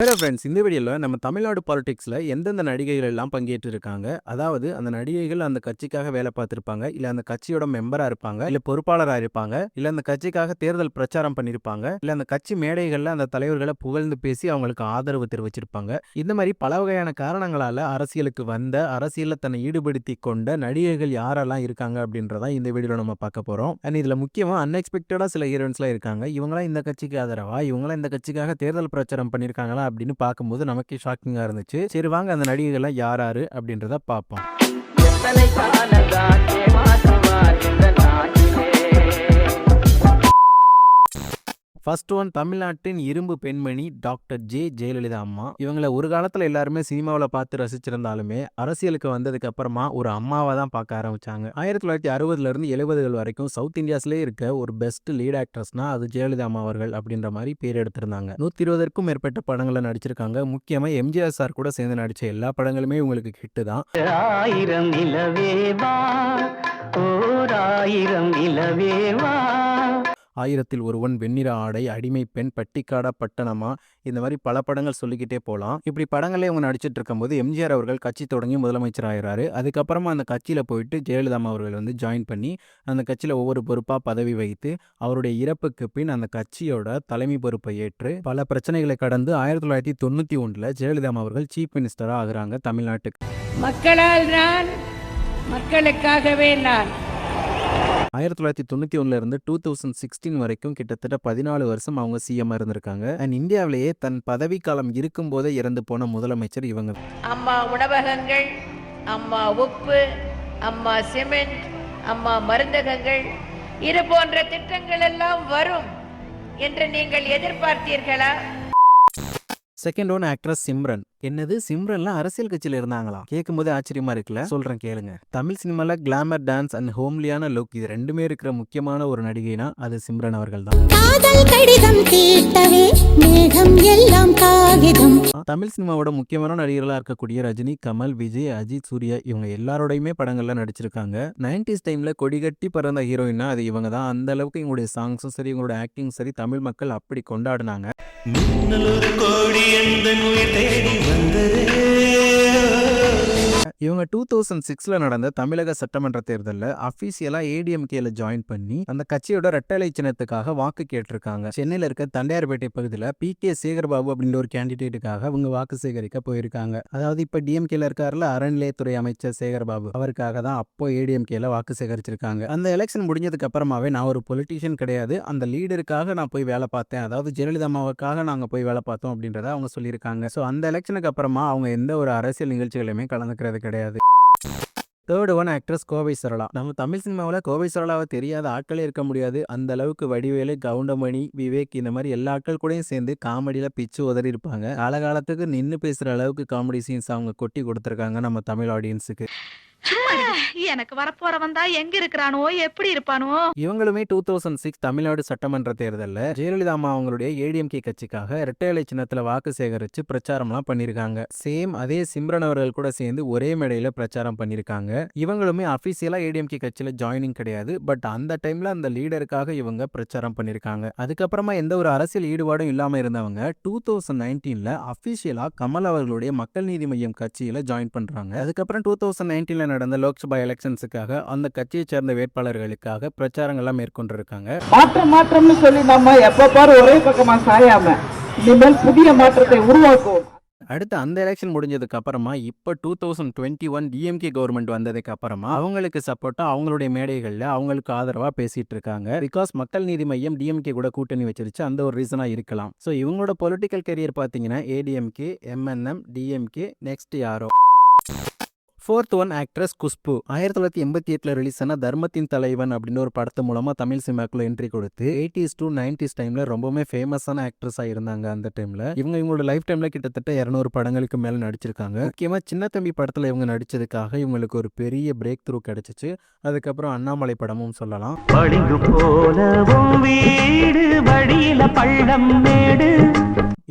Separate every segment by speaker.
Speaker 1: Hello friends, இந்த வீடியோவில் நம்ம தமிழ்நாடு பாலிடிக்ஸில் எந்தெந்த நடிகைகள் எல்லாம் பங்கேற்று இருக்காங்க, அதாவது அந்த நடிகைகள் அந்த கட்சிக்காக வேலை பார்த்துருப்பாங்க, இல்லை அந்த கட்சியோட மெம்பராக இருப்பாங்க, இல்லை பொறுப்பாளராக இருப்பாங்க, இல்லை அந்த கட்சிக்காக தேர்தல் பிரச்சாரம் பண்ணியிருப்பாங்க, இல்லை அந்த கட்சி மேடைகளில் அந்த தலைவர்களை புகழ்ந்து பேசி அவங்களுக்கு ஆதரவு தெரிவிச்சிருப்பாங்க. இந்த மாதிரி பல வகையான காரணங்களால் அரசியலுக்கு வந்த, அரசியலில் தன்னை ஈடுபடுத்தி கொண்ட நடிகைகள் யாரெல்லாம் இருக்காங்க அப்படின்றதான் இந்த வீடியோவில் நம்ம பார்க்க போகிறோம். அண்ட் இதில் முக்கியமாக அன்எக்ஸ்பெக்டடாக சில ஹீரோயின்ஸ்லாம் இருக்காங்க. இவங்களாம் இந்த கட்சிக்கு ஆதரவா, இவங்களாம் இந்த கட்சிக்காக தேர்தல் பிரச்சாரம் பண்ணியிருக்காங்களா அப்படின்னு பார்க்கும்போது நமக்கே ஷாக்கிங்காக இருந்துச்சு. சரி வாங்க அந்த நடிகைகள்லாம் யார் யாரு அப்படின்றத பார்ப்போம். ஃபர்ஸ்ட் ஒன், தமிழ்நாட்டின் இரும்பு பெண்மணி டாக்டர் ஜே ஜெயலலிதா அம்மா. இவங்களை ஒரு காலத்தில் எல்லாருமே சினிமாவில் பார்த்து ரசிச்சிருந்தாலுமே அரசியலுக்கு வந்ததுக்கு அப்புறமா ஒரு அம்மாவை தான் பார்க்க ஆரம்பிச்சாங்க. 1960 70 வரைக்கும் சவுத் இந்தியாஸ்லேயே இருக்க ஒரு பெஸ்ட் லீட் ஆக்ட்ரஸ்னா அது ஜெயலலிதா அம்மா அவர்கள் அப்படின்ற மாதிரி பேர் எடுத்திருந்தாங்க. 120க்கும் மேற்பட்ட படங்களை நடிச்சிருக்காங்க. முக்கியமாக எம்ஜிஆர் சார் கூட சேர்ந்து நடிச்ச எல்லா படங்களுமே உங்களுக்கு ஹிட்டு தான். 1000 நிலவேவா, 1000 நிலவேவா, 1000ல் ஒருவன், வெண்ணிற ஆடை, அடிமை பெண், பட்டிக்காடா பட்டணமா, இந்த மாதிரி பல படங்கள் சொல்லிக்கிட்டே போகலாம். இப்படி படங்களே அவங்க நடிச்சிட்டு இருக்கும்போது எம்ஜிஆர் அவர்கள் கட்சி தொடங்கி முதலமைச்சர் ஆகிறாரு. அதுக்கப்புறமா அந்த கட்சியில் போயிட்டு ஜெயலலிதா அவர்கள் வந்து ஜாயின் பண்ணி அந்த கட்சியில் ஒவ்வொரு பொறுப்பாக பதவி வகித்து அவருடைய இறப்புக்கு பின் அந்த கட்சியோட தலைமை பொறுப்பை ஏற்று பல பிரச்சனைகளை கடந்து 1991 ஜெயலலிதா அவர்கள் சீஃப் மினிஸ்டராக ஆகுறாங்க தமிழ்நாட்டுக்கு.
Speaker 2: மக்களால் நான், மக்களுக்காகவே நான்.
Speaker 1: 1991 2016 வரைக்கும் கிட்டத்தட்ட 14 வருஷம் அவங்க சிஎம் இருந்திருக்காங்க. அண்ட் இந்தியாவிலேயே தன் பதவி காலம் இருக்கும் போதே இறந்து போன முதலமைச்சர் இவங்க.
Speaker 2: அம்மா உணவகங்கள், அம்மா உப்பு, அம்மா சிமெண்ட், அம்மா மருந்தகங்கள், இது போன்ற திட்டங்கள் எல்லாம் வரும் என்று நீங்கள் எதிர்பார்த்தீர்களா?
Speaker 1: Second one, actress Simran. என்னது, சிம்ரன்லாம் அரசியல் கட்சியில் இருந்தாங்களா? கேட்கும் போதே ஆச்சரியமா இருக்குல்ல? சொல்றேன் கேளுங்க. தமிழ் சினிமால கிளாமர் டான்ஸ் அண்ட் ஹோம்லியான லுக் இது ரெண்டுமே இருக்கிற முக்கியமான ஒரு நடிகைனா அது சிம்ரன் அவர்கள் தான். தமிழ் சினிமாவோட முக்கியமான நடிகர்களா இருக்கக்கூடிய ரஜினி, கமல், விஜய், அஜித், சூர்யா இவங்க எல்லாரோடையுமே படங்கள்ல நடிச்சிருக்காங்க. 90s டைம்ல கொடிகட்டி பறந்த ஹீரோயினா அது இவங்க தான். அந்த அளவுக்கு இவங்களுடைய சாங்ஸும் சரி, இவங்களோட ஆக்டிங் சரி, தமிழ் மக்கள் அப்படி கொண்டாடினாங்க. இவங்க 2006 நடந்த தமிழக சட்டமன்ற தேர்தலில் அபிஷியலா ஏடிஎம்கேல ஜாயின் பண்ணி அந்த கட்சியோட ரெட்டலை சின்னத்துக்காக வாக்கு கேட்டிருக்காங்க. சென்னையில் இருக்க தண்டையார்பேட்டை பகுதியில் PK சேகர்பாபு அப்படின்ற ஒரு கேண்டிடேட்டுக்காக அவங்க வாக்கு சேகரிக்க போயிருக்காங்க. அதாவது இப்ப டிஎம்கேல இருக்காருல அறநிலையத்துறை அமைச்சர் சேகர்பாபு, அவருக்காக தான் அப்போ ஏடிஎம்கேல வாக்கு சேகரிச்சிருக்காங்க. அந்த எலெக்ஷன் முடிஞ்சதுக்கு அப்புறமாவே நான் ஒரு பொலிட்டீஷியன் கிடையாது, அந்த லீடருக்காக நான் போய் வேலை பார்த்தேன், அதாவது ஜெயலலிதா அம்மாவுக்காக நாங்க போய் வேலை பார்த்தோம் அப்படின்றத அவங்க சொல்லியிருக்காங்க. ஸோ அந்த எலெக்ஷனுக்கு அப்புறமா அவங்க எந்த ஒரு அரசியல் நிகழ்ச்சிகளையுமே கலந்துக்கிறது கிடையாது. Third one, actress Kovai Sarala. நம்ம தமிழ் சினிமாவில் கோவை சரளாவை தெரியாத ஆட்களே இருக்க முடியாது. அந்த அளவுக்கு வடிவேலு, கவுண்டமணி, விவேக் இந்த மாதிரி எல்லா ஆட்கள் கூடயும் சேர்ந்து காமெடியில் பிச்சு உதறி இருப்பாங்க. காலகாலத்துக்கு நின்று பேசுகிற அளவுக்கு காமெடி சீன்ஸ் அவங்க கொட்டி கொடுத்துருக்காங்க நம்ம தமிழ் ஆடியன்ஸுக்கு.
Speaker 3: எனக்கு வரப்போறவன் தான் எங்க இருக்கிறானோ, எப்படி இருப்பானோ.
Speaker 1: இவங்களுமே 2006 தமிழ்நாடு சட்டமன்ற தேர்தலில் ஜெயலலிதா அம்மா அவங்களுடைய ஏடிஎம்கே கட்சிக்காக இரட்டை இலை சின்னத்துல வாக்கு சேகரிச்சு பிரச்சாரம்லாம் பண்ணிருக்காங்க. சேம் அதே சிம்ரன் அவர்கள் கூட சேர்ந்து ஒரே மேடையில பிரச்சாரம் பண்ணிருக்காங்க. இவங்களுமே அபிஷியலா ஏடிஎம்கே கட்சியில ஜாயினிங் கிடையாது, பட் அந்த டைம்ல அந்த லீடருக்காக இவங்க பிரச்சாரம் பண்ணிருக்காங்க. அதுக்கப்புறமா எந்த ஒரு அரசியல் ஈடுபாடும் இல்லாம இருந்தவங்க 2019 அபிஷியலா கமல் அவர்களுடைய மக்கள் நீதி மையம் கட்சியில ஜாயின் பண்றாங்க. அதுக்கப்புறம் 2019 நடந்த லோக்சபா எலெக்ஷன்ஸுக்காக அந்த கட்சியை சேர்ந்த வேட்பாளர்களுக்காக பிரச்சாரங்கள்லாம் மேற்கொண்டிருக்காங்க.
Speaker 4: மாற்றம்னு சொல்லி நம்ம எப்ப பாரு ஒரே பக்கமா சாயாம இனிமேல் புதிய மாற்றத்தை உருவாக்குவோம்.
Speaker 1: அடுத்து அந்த எலெக்ஷன் முடிஞ்சதுக்கு அப்புறமா இப்போ 2021 டிஎம்கே கவர்மெண்ட் வந்ததுக்கு அப்புறமா அவங்களுக்கு சப்போர்ட்டா அவங்களுடைய மேடைகள்ல அவங்களுக்கு ஆதரவா பேசிட்டு இருக்காங்க. பிகாஸ் மக்கள் நீதி மையம் டிஎம்கே கூட கூட்டணி வச்சிருச்சு, அந்த ஒரு ரீசனா இருக்கலாம். ஸோ இவங்களோட பொலிட்டிக்கல் கெரியர் பார்த்தீங்கன்னா ஏடிஎம்கே, MNM, டிஎம்கே, நெக்ஸ்ட் யாரோ. Fourth one, actress Khushbu. 1988 release ஆன தர்மத்தின் தலைவன் அப்படின்னு ஒரு படத்து மூலமா தமிழ் சினிமாக்குள்ள என்ட்ரி கொடுத்து 80s to 90s டைம்ல ரொம்பவுமே ஃபேமஸான ஆக்ட்ரஸா இருந்தாங்க. அந்த டைம்ல இவங்களோட லைஃப் டைம்ல கிட்டத்தட்ட 200 படங்களுக்கு மேல நடிச்சிருக்காங்க. முக்கியமா சின்ன தம்பி படத்துல இவங்க நடிச்சதுக்காக இவங்களுக்கு ஒரு பெரிய பிரேக் த்ரூ கிடைச்சிச்சு. அதுக்கப்புறம் அண்ணாமலை படமும் சொல்லலாம்.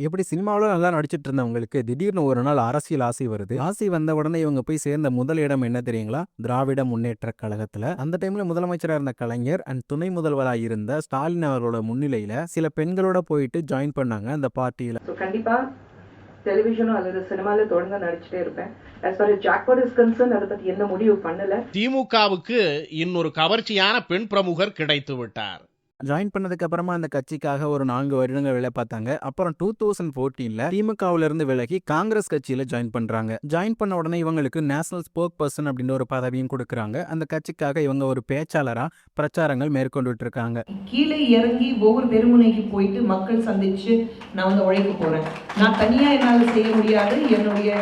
Speaker 1: எப்படி சினிமாவில் நல்லா நடிச்சிட்டு இருந்தவங்களுக்கு திடீர்னு ஒரு நாள் அரசியல் ஆசை வருது. ஆசை வந்த உடனே இவங்க போய் சேர்ந்த முதல் இடம் என்ன தெரியுங்களா? திராவிட முன்னேற்ற கழகத்துல. அந்த டைம்ல முதலமைச்சராக இருந்த கலைஞர் அண்ட் துணை முதல்வராக இருந்த ஸ்டாலின் அவர்களோட முன்னிலையில சில பெண்களோட போயிட்டு ஜாயின் பண்ணாங்க அந்த பார்ட்டியில.
Speaker 5: கண்டிப்பா
Speaker 4: டெலிவிஷனும் அல்லது சினிமால தொடர்ந்து நடிச்சுட்டே இருப்பேன். as far as jackpot is concern அதை பத்தி என்ன முடிவு பண்ணல.
Speaker 5: திமுகவுக்கு இன்னொரு கவர்ச்சியான பெண் பிரமுகர் கிடைத்து விட்டார்.
Speaker 1: ஜாயின் பண்ணதுக்கு அப்புறமா அந்த கட்சிக்காக ஒரு 4 வருடங்கள் வேலை பார்த்தாங்க. அப்புறம் 2014ல திமுகவுல இருந்து விலகி காங்கிரஸ் கட்சியில ஜாயின் பண்றாங்க. ஜாயின் பண்ண உடனே இவங்களுக்கு நேஷனல் ஸ்போக் பர்சன் அப்படின்ற ஒரு பதவியும் கொடுக்குறாங்க. அந்த கட்சிக்காக இவங்க ஒரு பேச்சாளரா பிரச்சாரங்கள் மேற்கொண்டுட்டு இருக்காங்க.
Speaker 6: கீழே இறங்கி ஒவ்வொரு தெருமுனைக்கு போயிட்டு மக்கள் சந்திச்சு நான் வந்து உழைக்க போறேன். நான் தனியா என்னால செய்ய முடியாது. என்னுடைய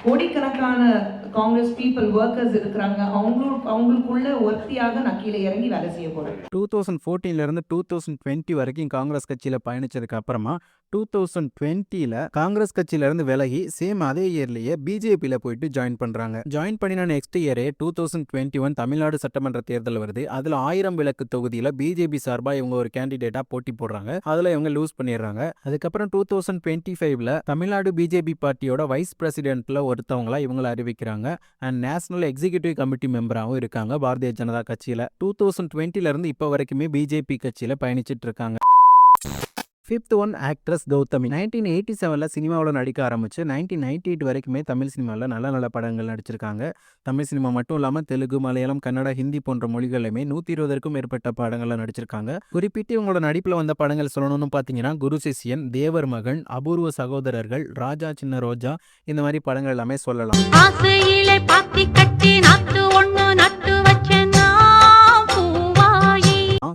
Speaker 6: கோடிக்கணக்கான காங்கிரஸ் பீப்புள் ஒர்க்கர்ஸ் இருக்கிறாங்க. அவங்களுக்குள்ள ஒருத்தியாக நான் கீழே இறங்கி வேலை செய்ய போறேன்.
Speaker 1: 2014ல இருந்து 2020 வரைக்கும் காங்கிரஸ் கட்சியில பயணிச்சதுக்கு அப்புறமா 2020ல காங்கிரஸ் கட்சியில இருந்து விலகி சேம் அதே இயர்லயே பிஜேபியில போயிட்டு ஜாயின் பண்றாங்க. ஜாயின் பண்ணின நெக்ஸ்ட் இயரே 2021 தமிழ்நாடு சட்டமன்ற தேர்தல் வருது. அதுல 1000 விளக்கு தொகுதியில பிஜேபி சார்பா இவங்க ஒரு கேண்டிடேட்டா போட்டி போடுறாங்க. அதுல இவங்க லூஸ் பண்ணிடுறாங்க. அதுக்கப்புறம் 2025ல தமிழ்நாடு பிஜேபி பார்ட்டியோட வைஸ் பிரசிடென்ட்ல ஒருத்தவங்களா இவங்களை அறிவிக்கிறாங்க. அண்ட் நேஷனல் எக்ஸிகியூட்டிவ் கமிட்டி மெம்பராகவும் இருக்காங்க பாரதிய ஜனதா கட்சியில. 2020ல இருந்து இப்போ வரைக்குமே பிஜேபி கட்சியில பயணிச்சிட்டு இருக்காங்க. 5th ஒன் ஆக்ட்ரஸ் கௌதமி 1987ல சினிமாவில் நடிக்க ஆரம்பிச்சு 1998 வரைக்குமே தமிழ் சினிமாவில் நல்ல நல்ல படங்கள் நடிச்சிருக்காங்க. தமிழ் சினிமா மட்டும் இல்லாமல் தெலுங்கு, மலையாளம், கன்னடா, ஹிந்தி போன்ற மொழிகளிலுமே 120க்கும் மேற்பட்ட படங்களை நடிச்சிருக்காங்க. குறிப்பிட்டு இவங்களோட நடிப்பில் வந்த படங்கள் சொல்லணும்னு பார்த்தீங்கன்னா குரு சிஷ்யன், தேவர் மகன், அபூர்வ சகோதரர்கள், ராஜா சின்ன ரோஜா, இந்த மாதிரி படங்கள் எல்லாமே சொல்லலாம்.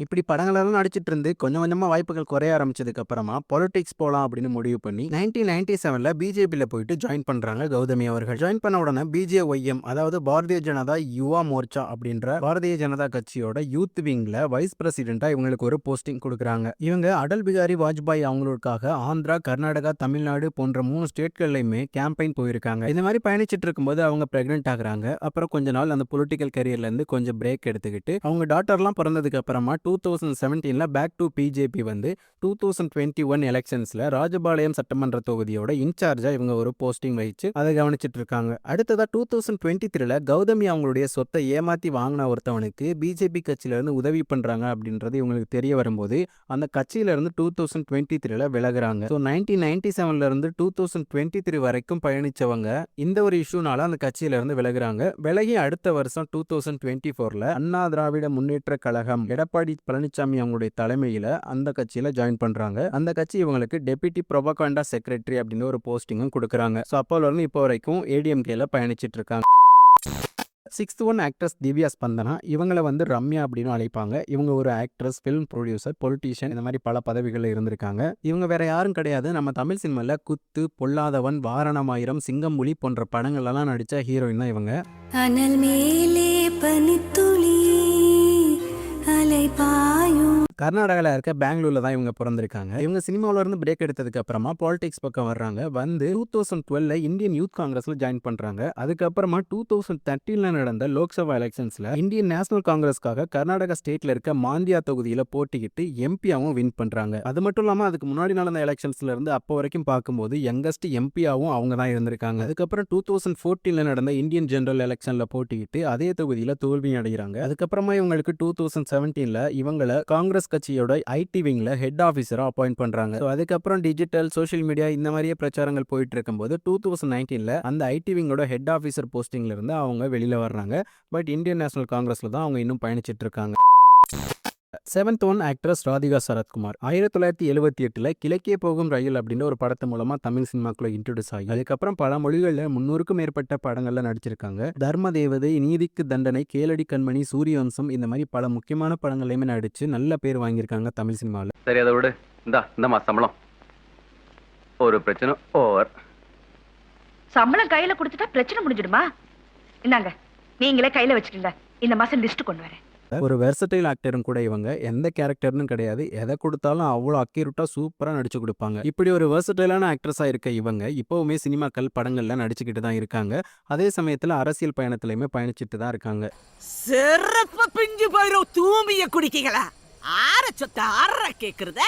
Speaker 1: இப்படி படங்களெல்லாம் நடிச்சிட்டு இருந்து கொஞ்சம் கொஞ்சமாக வாய்ப்புகள் குறைய ஆரம்பிச்சதுக்கு அப்புறமா பொலிட்டிக்ஸ் போகலாம் அப்படின்னு முடிவு பண்ணி 1997ல பிஜேபியில் போயிட்டு ஜாயின் பண்ணுறாங்க கௌதமி அவர்கள். ஜாயின் பண்ண உடனே பிஜேஒய்எம், அதாவது பாரதிய ஜனதா யுவா மோர்ச்சா அப்படின்ற பாரதிய ஜனதா கட்சியோட யூத் விங்ல வைஸ் பிரசிடென்ட்டா இவங்களுக்கு ஒரு போஸ்டிங் கொடுக்குறாங்க. இவங்க அடல் பிகாரி வாஜ்பாய் அவங்களுக்காக ஆந்திரா, கர்நாடகா, தமிழ்நாடு போன்ற 3 ஸ்டேட்கள்லையுமே கேம்பெயின் போயிருக்காங்க. இந்த மாதிரி பயணிச்சுட்டு இருக்கும்போது அவங்க பிரெக்னென்ட் ஆகுறாங்க. அப்புறம் கொஞ்ச நாள் அந்த பொலிட்டிக்கல் கரியர்ல இருந்து கொஞ்சம் பிரேக் எடுத்துக்கிட்டு அவங்க டாட்டர்லாம் பிறந்ததுக்கு அப்புறமா 2017ல பேக் டு பிஜேபி வந்து 2021 எலெக்ஷன்ஸ்ல ராஜபாளையம் சட்டமன்ற தொகுதியோட இன்சார்ஜா இவங்க ஒரு போஸ்டிங் வகிச்சு அதை கவனிச்சிட்டு இருக்காங்க. அடுத்ததா 2023ல கௌதமி அவங்களுடைய சொத்தை ஏமாத்தி வாங்கின ஒருத்தவனுக்கு பிஜேபி கட்சியில இருந்து உதவி பண்றாங்க அப்படின்றது இவங்களுக்கு தெரிய வரும்போது அந்த கட்சியில இருந்து 2023ல விலகுறாங்க. ஸோ 1997ல இருந்து 2023 வரைக்கும் பயணிச்சவங்க இந்த ஒரு இஷ்யூனால அந்த கட்சியில இருந்து விலகுறாங்க. விலகி அடுத்த வருஷம் 2024ல அண்ணா திராவிட முன்னேற்ற கழகம் எடப்பாடி பழனிசாமி அவங்களுடைய தலைமையில அந்த கட்சியில ஜாயின் பண்றாங்க. அந்த கட்சி இவங்களுக்கு டெபியூட்டி ப்ரொபகண்டா செக்ரட்டரி அப்படின்னு ஒரு போஸ்டிங்கும் கொடுக்குறாங்க. ஸோ அப்போல இருந்து இப்போ வரைக்கும் ஏடிஎம்கேல பயணிச்சிட்டு இருக்காங்க. 6th one actress Divya Spandana, இவங்களை வந்து ரம்யா அப்படின்னு அழைப்பாங்க. இவங்க ஒரு ஆக்ட்ரஸ், ஃபிலிம் ப்ரொடியூசர், பொலிட்டீஷியன், இந்த மாதிரி பல பதவிகளில் இருந்திருக்காங்க. இவங்க வேற யாரும் கிடையாது, நம்ம தமிழ் சினிமாவில் குத்து, பொல்லாதவன், வாரணமாயிரம், சிங்கம்புலி போன்ற படங்கள்லாம் நடித்த ஹீரோயின் தான் இவங்க. கர்நாடகாவில் இருக்க பெங்களூர்ல தான் இவங்க பிறந்திருக்காங்க. இவங்க சினிமாவில இருந்து பிரேக் எடுத்ததுக்கு அப்புறமா பாலிடிக்ஸ் பக்கம் வர்றாங்க. வந்து 2012ல இந்தியன் யூத் காங்கிரஸ்ல ஜாயின் பண்றாங்க. அதுக்கப்புறமா 2013ல நடந்த லோக்சபா எலெக்ஷன்ஸ்ல இந்தியன் நேஷனல் காங்கிரஸ்க்காக கர்நாடகா ஸ்டேட்ல இருக்க மாந்தியா தொகுதியில போட்டிக்கிட்டு எம்பியாவும் வின் பண்றாங்க. அது மட்டும் இல்லாம அதுக்கு முன்னாடி நடந்த எலெக்ஷன்ஸ்ல இருந்து அப்போ வரைக்கும் பார்க்கும்போது யங்கஸ்ட் எம்பியாவும் அவங்க தான் இருந்திருக்காங்க. அதுக்கப்புறம் 2014ல நடந்த இந்தியன் ஜெனரல் எலெக்ஷன்ல போட்டிக்கிட்டு அதே தொகுதியில தோல்வி அடைகிறாங்க. அதுக்கப்புறமா இவங்களுக்கு 2017ல இவங்களை காங்கிரஸ் கட்சியோட ஐடி விங்ல ஹெட் ஆஃபீஸரா அப்பாயிண்ட் பண்றாங்க. அதுக்கப்புறம் டிஜிட்டல், சோஷியல் மீடியா இந்த மாதிரியே பிரச்சாரங்கள் போயிட்டு இருக்கும்போது 2019ல அந்த ஐடி விங்கோட ஹெட் ஆஃபீஸர் போஸ்டிங்ல இருந்து அவங்க வெளியில வர்றாங்க. பட் இந்தியன் நேஷனல் காங்கிரஸ்ல தான் அவங்க இன்னும் பயணிச்சிட்டு இருக்காங்க. 7th one actress Radhika Sarathkumar 1978ல கிழக்கே போகும் ரயில் அப்படின்ற ஒரு படத்து மூலமா தமிழ் சினிமாக்குள்ள இன்ட்ரோடியூஸ் ஆகி அதுக்கப்புறம் பல மொழிகளில் 300க்கும் மேற்பட்ட படங்கள்ல நடிச்சிருக்காங்க. தர்ம தேவதை, நீதிக்கு தண்டனை, கேளடி கண்மணி, சூரியவம்சம், இந்த மாதிரி பல முக்கியமான படங்களையுமே நடிச்சு நல்ல பேர் வாங்கியிருக்காங்க தமிழ் சினிமாவில்.
Speaker 7: சரி, அதை விடு. இந்த சம்பளம் ஒரு பிரச்சனை ஓவர்.
Speaker 3: சம்பளம் கையில கொடுத்துட்டா பிரச்சனை முடிஞ்சிடுமா? இந்தாங்க, நீங்களே கையில வச்சுக்கோங்க. இந்த மாசம் லிஸ்ட் கொண்டு வரேன்.
Speaker 1: ஒரு வெர்சடைல் ஆக்டரும் கூட இவங்க. எந்த கேரக்டர்னு கிடையாது, எதை கொடுத்தாலும் அவ்வளோ அக்யூரேட்டா சூப்பரா நடிச்சு கொடுப்பாங்க. இப்படி ஒரு வெர்சடைலான ஆக்ட்ரஸா இருக்க இவங்க இப்பவுமே சினிமாக்கள், படங்கள்ல நடிச்சுக்கிட்டு தான் இருக்காங்க. அதே சமயத்துல அரசியல் பயணத்திலயுமே பயணிச்சுட்டு தான் இருக்காங்க.
Speaker 8: சிறப்பு பிஞ்சு போயிரும் தூமிய குடிக்கீங்களா? ஆற சொத்த ஆற கேக்குறத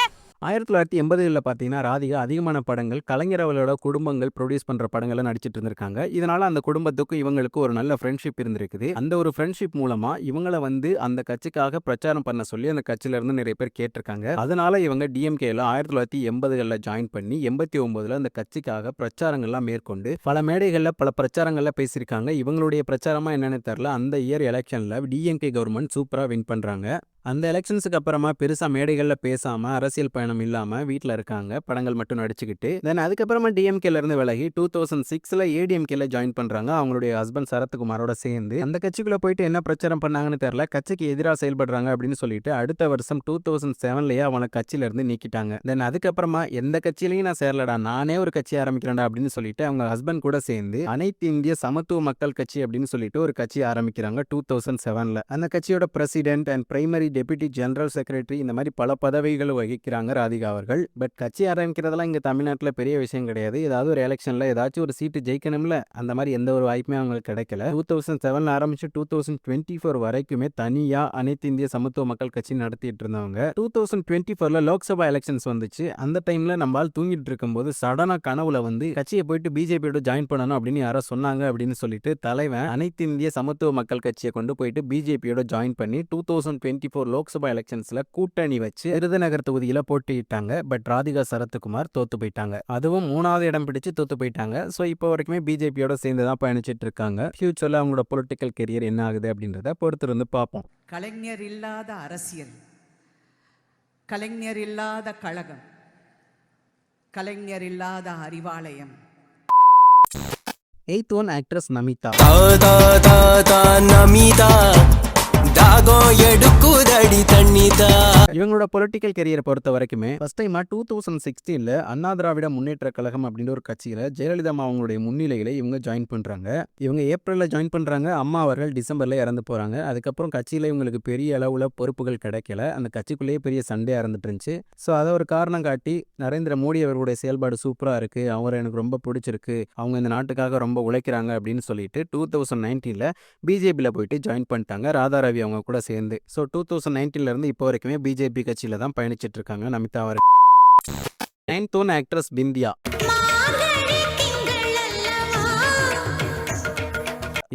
Speaker 1: 1980களில் பார்த்தீங்கன்னா ராதிகா அதிகமான படங்கள் கலைஞர் அவர்களோட குடும்பங்கள் ப்ரொடியூஸ் பண்ணுற படங்களை நடிச்சிட்டு இருந்திருக்காங்க. இதனால அந்த குடும்பத்துக்கும் இவங்களுக்கு ஒரு நல்ல ஃப்ரெண்ட்ஷிப் இருந்திருக்குது. அந்த ஒரு ஃப்ரெண்ட்ஷிப் மூலமா இவங்களை வந்து அந்த கட்சிக்காக பிரச்சாரம் பண்ண சொல்லி அந்த கட்சியில இருந்து நிறைய பேர் கேட்டிருக்காங்க. அதனால இவங்க டிஎம்கேல 1980களில் ஜாயின் பண்ணி 89ல் அந்த கட்சிக்காக பிரச்சாரங்கள்லாம் மேற்கொண்டு பல மேடைகளில் பல பிரச்சாரங்கள்ல பேசியிருக்காங்க. இவங்களுடைய பிரச்சாரமா என்னன்னு தெரியல, அந்த இயர் எலெக்ஷன்ல டிஎம்கே கவர்மெண்ட் சூப்பரா வின் பண்றாங்க. அந்த எலெக்ஷன்ஸுக்கு அப்புறமா பெருசா மேடைகளில் பேசாம அரசியல் பயணம் இல்லாம வீட்டில் இருக்காங்க, படங்கள் மட்டும் நடிச்சுக்கிட்டு. தென் அதுக்கப்புறமா டிஎம்கேல இருந்து விலகி 2006ல் ஏடிஎம்கேல ஜாயின் பண்றாங்க அவங்களுடைய ஹஸ்பண்ட் சரத்குமாரோட சேர்ந்து. அந்த கட்சிக்குள்ள போயிட்டு என்ன பிரச்சாரம் பண்ணாங்கன்னு தெரியல, கட்சிக்கு எதிராக செயல்படுறாங்க அப்படின்னு சொல்லிட்டு அடுத்த வருஷம் 2007லயே அவனை கட்சியில இருந்து நீக்கிட்டாங்க. தென் அதுக்கப்புறமா எந்த கட்சியிலையும் நான் சேரலடா, நானே ஒரு கட்சி ஆரம்பிக்கிறேன்டா அப்படின்னு சொல்லிட்டு அவங்க ஹஸ்பண்ட் கூட சேர்ந்து அனைத்து இந்திய சமத்துவ மக்கள் கட்சி அப்படின்னு சொல்லிட்டு ஒரு கட்சி ஆரம்பிக்கிறாங்க 2007ல். அந்த கட்சியோட president and primary deputy general secretary இந்த மாதிரி பல பதவிகள் வகிக்கிறாங்க ராதிகா அவர்கள். பட் கட்சி ஆரம்பிக்கிறதெல்லாம் இங்கே தமிழ்நாட்டில் பெரிய விஷயம் கிடையாது. ஏதாவது ஒரு எலெக்ஷனில் ஏதாச்சும் ஒரு சீட்டு ஜெயிக்கணும்ல, அந்த மாதிரி எந்த ஒரு வாய்ப்புமே அவங்களுக்கு கிடைக்கல. 2007ல் ஆரம்பிச்சு 2024 வரைக்குமே தனியா அனைத்து இந்திய சமத்துவ மக்கள் கட்சி நடத்திட்டு இருந்தவங்க. 2024ல் லோக்சபா எலெக்ஷன்ஸ் வந்துச்சு. அந்த டைம்ல நம்மால் தூங்கிட்டு இருக்கும்போது சடனா கனவுல வந்து கட்சியை போயிட்டு பிஜேபியோட ஜாயின் பண்ணணும் அப்படின்னு யாரோ சொன்னாங்க அப்படின்னு சொல்லிட்டு தலைவன் அனைத்து இந்திய சமத்துவ மக்கள் கட்சியை கொண்டு போயிட்டு பிஜேபியோட ஜாயின் பண்ணி 2024 லோக்சபா எலெக்ஷன்ஸ்ல கூட்டணி வச்சு விருதுநகர் தொகுதியில போட்டியிட்டாங்க. பட் ராதிகா சரத்குமார் தோத்து போயிட்டாங்க. அதுவும் 3வது இடம் பிடிச்சு தோத்து போயிட்டாங்க. ஸோ இப்போ வரைக்குமே பிஜேபியோட சேர்ந்து தான் பயணிச்சிட்டு இருக்காங்க. ஃபியூச்சர்ல அவங்களோட பொலிட்டிக்கல் கெரியர் என்ன ஆகுது அப்படின்றத பொறுத்து இருந்து பார்ப்போம்.
Speaker 8: கலைஞர் இல்லாத அரசியல், கலைஞர் இல்லாத கழகம், கலைஞர் இல்லாத Arivalayam.
Speaker 1: 8th one actress Namitha. இவங்களோட பொலிட்டிக்கல் கெரியரை பொறுத்த வரைக்குமே ஃபர்ஸ்ட் டைமா 2016ல் அண்ணா திராவிட முன்னேற்ற கழகம் அப்படின்ற ஒரு கட்சியில ஜெயலலிதா அவங்களுடைய முன்னிலையில இவங்க ஜாயின் பண்றாங்க. இவங்க ஏப்ரல்ல ஜாயின் பண்றாங்க. அம்மா அவர்கள் டிசம்பர்ல இறந்து போறாங்க. அதுக்கப்புறம் கட்சியில இவங்களுக்கு பெரிய அளவுல பொறுப்புகள் கிடைக்கல. அந்த கட்சிக்குள்ளேயே பெரிய சண்டையா இருந்துட்டு இருந்துச்சு. ஸோ அதை ஒரு காரணம் காட்டி நரேந்திர மோடி அவர்களுடைய செயல்பாடு சூப்பரா இருக்கு, அவர் எனக்கு ரொம்ப பிடிச்சிருக்கு, அவங்க இந்த நாட்டுக்காக ரொம்ப உழைக்கிறாங்க அப்படின்னு சொல்லிட்டு 2019ல் பிஜேபியில் போயிட்டு ஜாயின் பண்ணிட்டாங்க ராதாரவி அவங்க கூட சேர்ந்து. ஸோ 2019ல இருந்து இப்போ வரைக்குமே பிஜேபி கட்சியில தான் பயணிச்சிட்டு இருக்காங்க நமிதா அவர். 9th one actress Bindiya.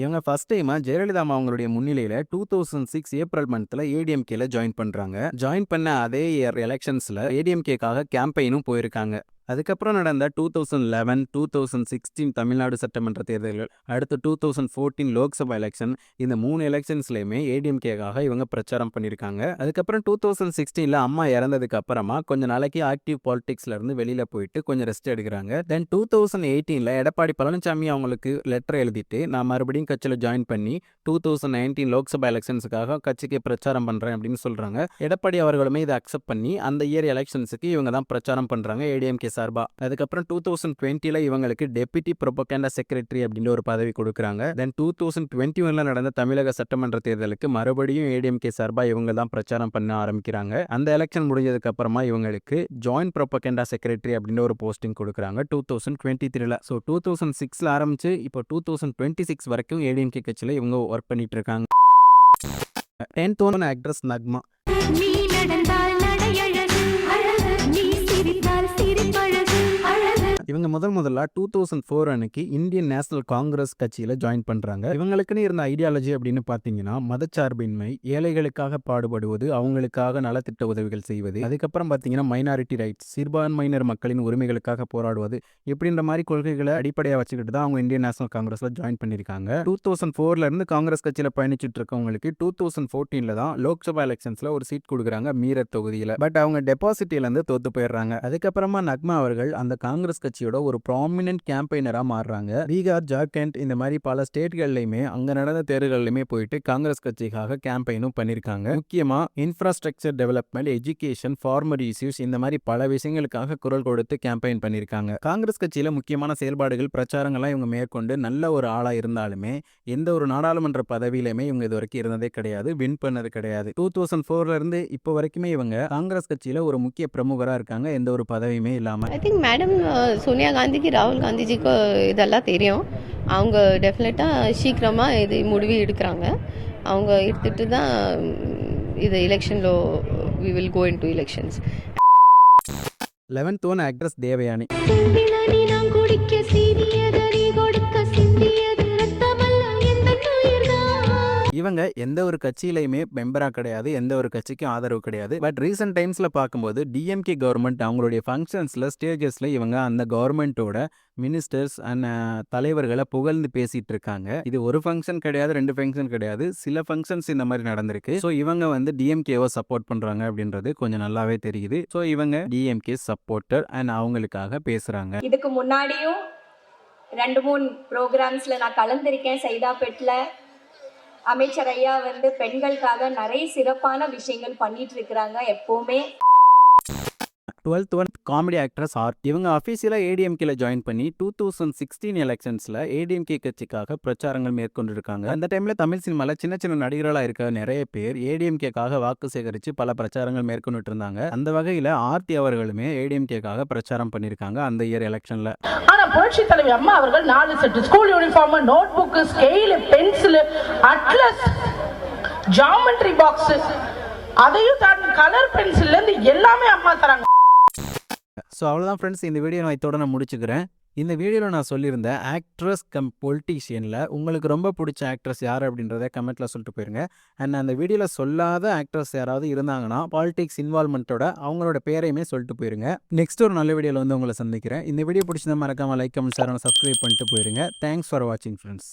Speaker 1: இவங்க ஃபர்ஸ்ட் டைமா ஜெயலலிதா அவங்களுடைய முன்னிலையில 2006 ஏப்ரல் மந்த்ல ஏடிஎம்கேல ஜாயின் பண்றாங்க. ஜாயின் பண்ண அதே இயர் எலெக்ஷன்ஸ்ல ஏடிஎம்கேக்காக கேம்பெயினும் போயிருக்காங்க. அதுக்கப்புறம் நடந்த 2011, 2016 தமிழ்நாடு சட்டமன்ற தேர்தல்கள், அடுத்து 2014 லோக்சபா எலெக்ஷன், இந்த 3 எலெக்ஷன்ஸ்லையுமே ஏடிஎம்கேக்காக இவங்க பிரச்சாரம் பண்ணியிருக்காங்க. அதுக்கப்புறம் 2016ல் அம்மா இறந்ததுக்கு அப்புறமா கொஞ்ச நாளைக்கு ஆக்டிவ் பாலிடிக்ஸ்ல இருந்து வெளியில போயிட்டு கொஞ்சம் ரெஸ்ட் எடுக்கிறாங்க. தென் 2018ல் எடப்பாடி பழனிசாமி அவங்களுக்கு லெட்டர் எழுதிட்டு நான் மறுபடியும் கட்சியில் ஜாயின் பண்ணி 2019 லோக்சபா எலெக்ஷன்ஸுக்காக கட்சிக்கு பிரச்சாரம் பண்றேன் அப்படின்னு சொல்றாங்க. எடப்பாடி அவர்களுமே இதை அக்செப்ட் பண்ணி அந்த இயர் எலெக்ஷன்ஸுக்கு இவங்க தான் பிரச்சாரம் பண்றாங்க ஏடிஎம்கே சார்பா. அதுக்கப்புறம் 2020ல் இவங்களுக்கு டெபுட்டி ப்ரொபகண்டா செக்ரட்டரி அப்படின்ற ஒரு பதவி கொடுக்குறாங்க. தென் 2021ல் நடந்த தமிழக சட்டமன்ற தேர்தலுக்கு மறுபடியும் ஏடிஎம்கே சார்பா இவங்க தான் பிரச்சாரம் பண்ண ஆரம்பிக்கிறாங்க. அந்த எலெக்ஷன் முடிஞ்சதுக்கு அப்புறமா இவங்களுக்கு ஜாயின்ட் ப்ரொபகண்டா செக்ரட்டரி அப்படின்ற ஒரு போஸ்டிங் கொடுக்குறாங்க 2023ல். ஸோ 2006ல் ஆரம்பிச்சு இப்போ 2026 வரைக்கும் ஏடிஎம்கே கட்சியில் இவங்க ஒர்க் பண்ணிட்டு இருக்காங்க. 10th one actress Nagma. இவங்க முதல்ல 2004 அன்னைக்கு இந்தியன் நேஷனல் காங்கிரஸ் கட்சியில ஜாயின் பண்றாங்க. இவங்களுக்குன்னு இருந்த ஐடியாலஜி அப்படின்னு பாத்தீங்கன்னா மதச்சார்பின்மை, ஏழைகளுக்காக பாடுபடுவது, அவங்களுக்காக நலத்திட்ட உதவிகள் செய்வது, அதுக்கப்புறம் பாத்தீங்கன்னா மைனாரிட்டி ரைட்ஸ், சிறுபான்மையினர் மக்களின் உரிமைகளுக்காக போராடுவது, இப்படின்ற மாதிரி கொள்கைகளை அடிப்படையா வச்சுக்கிட்டு தான் அவங்க இந்தியன் நேஷனல் காங்கிரஸ்ல ஜாயின் பண்ணிருக்காங்க. 2004ல இருந்து காங்கிரஸ் கட்சியில பயணிச்சுட்டு இருக்கவங்களுக்கு 2014ல தான் லோக்சபா எலெக்ஷன்ஸ்ல ஒரு சீட் கொடுக்குறாங்க மீரட் தொகுதியில. பட் அவங்க டெபாசிட்ல இருந்து தோத்து போயிடுறாங்க. அதுக்கப்புறமா நக்மா அவர்கள் அந்த காங்கிரஸ் கட்சியோட ஒரு ப்ராமினன்ட் கேம்பெயினரா மாறுறாங்க. பீகார், ஜார்க்கண்ட் இந்த மாதிரி பல ஸ்டேட்கள்லையுமே அங்க நடந்த தேர்தல்லையுமே போயிட்டு காங்கிரஸ் கட்சிக்காக கேம்பெயினும் பண்ணிருக்காங்க. முக்கியமா infrastructure development, education, farmer issues இந்த மாதிரி பல விஷயங்களுக்காக குரல் கொடுத்து கேம்பெயின் பண்ணிருக்காங்க. காங்கிரஸ் கட்சியில முக்கியமான செயல்பாடுகள், பிரச்சாரங்கள்லாம் இவங்க மேற்கொண்டு நல்ல ஒரு ஆளா இருந்தாலுமே எந்த ஒரு நாடாளுமன்ற பதவியிலுமே இவங்க இது வரைக்கும் இருந்ததே கிடையாது, வின் பண்ணது கிடையாது. 2004ல இருந்து இப்போ வரைக்குமே இவங்க காங்கிரஸ் கட்சியில ஒரு முக்கிய பிரமுகரா இருக்காங்க, எந்த ஒரு பதவியுமே இல்லாம.
Speaker 9: ஐ திங்க் மேடம் சோனியா காந்திக்கு ராகுல் காந்திஜிக்கு இதெல்லாம் தெரியும். அவங்க டெஃபினட்டாக சீக்கிரமாக இது முடிவு எடுக்கிறாங்க. அவங்க எடுத்துட்டு தான் இது எலெக்ஷனில் we will go into elections.
Speaker 1: 11th one actress Devayani. இவங்க எந்த ஒரு கட்சியிலையுமே மெம்பரா கிடையாது, எந்த ஒரு கட்சிக்கும் ஆதரவு கிடையாது. பட் ரீசெண்ட் டைம்ஸ்ல பார்க்கும்போது டிஎம்கே கவர்மெண்ட் அவங்களுடைய ஃபங்க்ஷன்ஸ்ல ஸ்டேஜஸ்ல இவங்க அந்த கவர்மெண்ட்டோட மினிஸ்டர்ஸ் அண்ட் தலைவர்களை புகழ்ந்து பேசிட்டு இருக்காங்க. இது ஒரு ஃபங்க்ஷன் கிடையாது, 2 ஃபங்க்ஷன் கிடையாது, சில ஃபங்க்ஷன்ஸ் இந்த மாதிரி நடந்திருக்கு. ஸோ இவங்க வந்து டிஎம்கேவை சப்போர்ட் பண்றாங்க அப்படின்றது கொஞ்சம் நல்லாவே தெரியுது. ஸோ இவங்க டிஎம்கே சப்போர்ட்டர் அண்ட் அவங்களுக்காக பேசுறாங்க.
Speaker 10: இதுக்கு முன்னாடியும் 2-3 ப்ரோக்ராம்ஸ்ல நான் கலந்திருக்கேன். சைதாப்பேட்டில் அமைச்சர் ஐயா வந்து பெண்களுக்காக நிறைய சிறப்பான விஷயங்கள் பண்ணிட்டு இருக்கிறாங்க எப்பவுமே.
Speaker 1: 12th one comedy actress art. இவங்க அஃபீஷியலாக ஏடிஎம்கேல ஜாயின் பண்ணி 2016 எலெக்ஷன்ஸில் ஏடிஎம்கே கட்சிக்காக பிரச்சாரங்கள் மேற்கொண்டிருக்காங்க. அந்த டைமில் தமிழ் சினிமாவில் சின்ன சின்ன நடிகர்களாக இருக்க நிறைய பேர் ஏடிஎம்கேக்காக வாக்கு சேகரித்து பல பிரச்சாரங்கள் மேற்கொண்டுட்டு இருந்தாங்க. அந்த வகையில் ஆர்த்தி அவர்களுமே ஏடிஎம்கேக்காக பிரச்சாரம் பண்ணியிருக்காங்க அந்த இயர் எலெக்ஷனில்.
Speaker 6: ஆனா புரட்சி தலைவி அம்மா அவர்கள் 4 set school uniform, notebook, scale, pencil, atlas, geometry box, அதையும் தாண்டி கலர் பென்சில்ல இருந்து எல்லாமே அம்மா தராங்க.
Speaker 1: ஸோ அவ்வளோதான் ஃப்ரெண்ட்ஸ், இந்த வீடியோ நான் இதோட நான் முடிச்சுக்கிறேன். இந்த வீடியோவில் நான் சொல்லியிருந்தேன் ஆக்ட்ரஸ் கம் பொலிட்டீஷியனில் உங்களுக்கு ரொம்ப பிடிச்ச ஆக்ட்ரஸ் யார் அப்படின்றத கமெண்ட்டில் சொல்லிட்டு போயிருங்க. அண்ட் அந்த வீடியோவில் சொல்லாத ஆக்ட்ரஸ் யாராவது இருந்தாங்கன்னா பாலிடிக்ஸ் இன்வால்மெண்ட்டோட அவங்களோட பேரையுமே சொல்லிட்டு போயிருங்க. நெக்ஸ்ட் ஒரு நல்ல வீடியோவில் வந்து உங்களை சந்திக்கிறேன். இந்த வீடியோ பிடிச்சதை மறக்காமல் லைக், கமெண்ட், ஷேர், சப்ஸ்கிரைப் பண்ணிட்டு போயிருங்க. தேங்க்ஸ் ஃபார் வாட்சிங் ஃப்ரெண்ட்ஸ்.